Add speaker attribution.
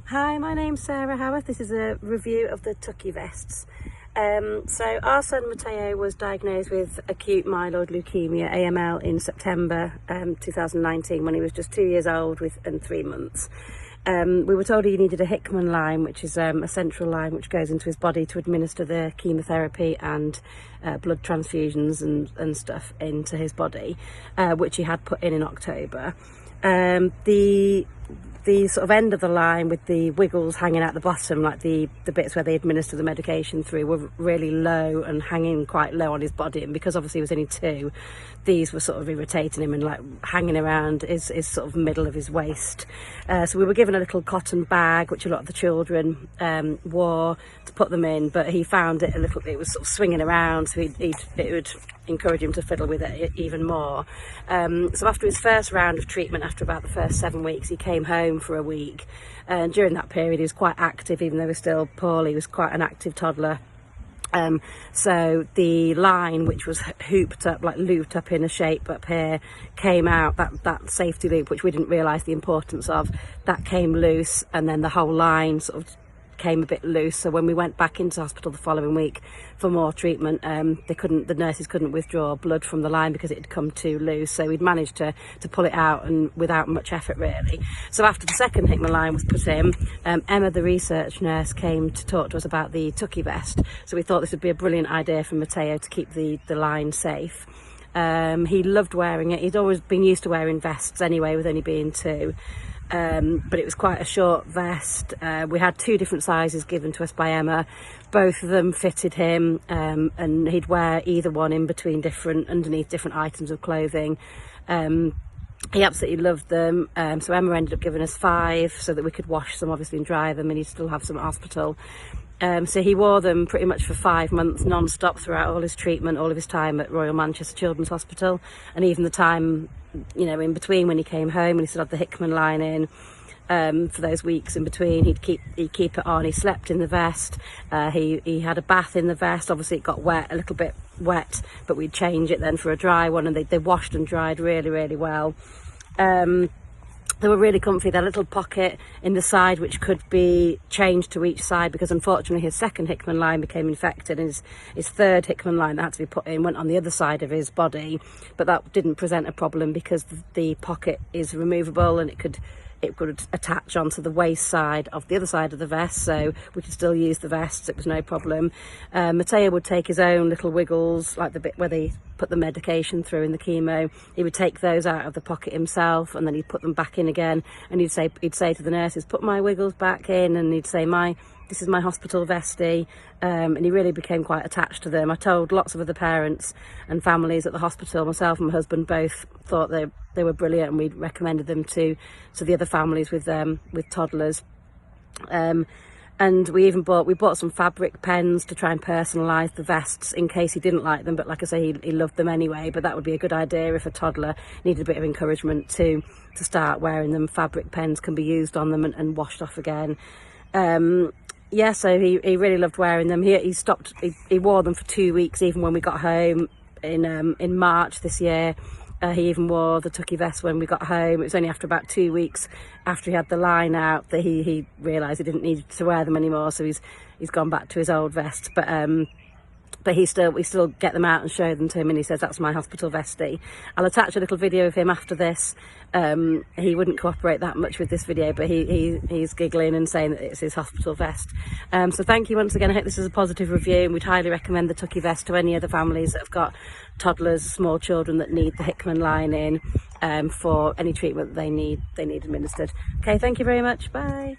Speaker 1: Hi, my name's Sarah Howarth. This is a review of the Tucky vests. So our son Matteo was diagnosed with acute myeloid leukemia, AML, in September 2019 when he was just 2 years old and 3 months. We were told he needed a Hickman line, which is a central line which goes into his body to administer the chemotherapy and blood transfusions and stuff into his body, which he had put in October. The sort of end of the line with the wiggles hanging out the bottom, like the bits where they administer the medication through, were really low and hanging quite low on his body, and because obviously he was only 2, these were sort of irritating him and like hanging around his sort of middle of his waist. So we were given a little cotton bag which a lot of the children wore to put them in, but he found it it was sort of swinging around, so it would encourage him to fiddle with it even more. So after his first round of treatment, after about the first 7 weeks, he came home for a week, and during that period he was quite active. Even though he was still poorly, he was quite an active toddler. So the line, which was hooped up, like looped up in a shape up here, came out, that safety loop, which we didn't realise the importance of, that came loose, and then the whole line sort of came a bit loose. So when we went back into hospital the following week for more treatment, the nurses couldn't withdraw blood from the line because it had come too loose. So we'd managed to pull it out, and without much effort really. So after the second Hickman line was put in, Emma, the research nurse, came to talk to us about the Tucky vest. So we thought this would be a brilliant idea for Matteo to keep the line safe. He loved wearing it. He'd always been used to wearing vests anyway, with only being 2. But it was quite a short vest. We had 2 different sizes given to us by Emma. Both of them fitted him, and he'd wear either one in between underneath different items of clothing. He absolutely loved them. So Emma ended up giving us 5 so that we could wash them obviously and dry them, and he'd still have some at hospital. So he wore them pretty much for 5 months non-stop throughout all his treatment, all of his time at Royal Manchester Children's Hospital, and even the time, in between when he came home and he still had the Hickman line in. For those weeks in between, he'd keep it on. He slept in the vest. He had a bath in the vest. Obviously it got a little bit wet, but we'd change it then for a dry one, and they washed and dried really, really well. They were really comfy. They had a little pocket in the side which could be changed to each side, because unfortunately his second Hickman line became infected, and his third Hickman line that had to be put in went on the other side of his body, but that didn't present a problem because the pocket is removable, and it could attach onto the waist side of the other side of the vest, so we could still use the vests. It was no problem. Matteo would take his own little wiggles, like the bit where they put the medication through in the chemo. He would take those out of the pocket himself, and then he'd put them back in again, and he'd say to the nurses, "Put my wiggles back in," and he'd say, "This is my hospital vestie," and he really became quite attached to them. I told lots of other parents and families at the hospital. Myself and my husband both thought they were brilliant, and we recommended them to the other families with toddlers. And we bought some fabric pens to try and personalise the vests in case he didn't like them, but like I say, he loved them anyway. But that would be a good idea if a toddler needed a bit of encouragement to start wearing them. Fabric pens can be used on them and washed off again. Yeah, so he really loved wearing them. He wore them for 2 weeks, even when we got home in March this year. He even wore the Tucky vest when we got home. It was only after about 2 weeks after he had the line out that he realised he didn't need to wear them anymore, so he's gone back to his old vest. But we still get them out and show them to him, and he says, "That's my hospital vestie." I'll attach a little video of him after this. He wouldn't cooperate that much with this video, but he's giggling and saying that it's his hospital vest. So thank you once again. I hope this is a positive review, and we'd highly recommend the Tucky vest to any other families that have got toddlers, small children that need the Hickman line in for any treatment they need administered. Okay, thank you very much. Bye.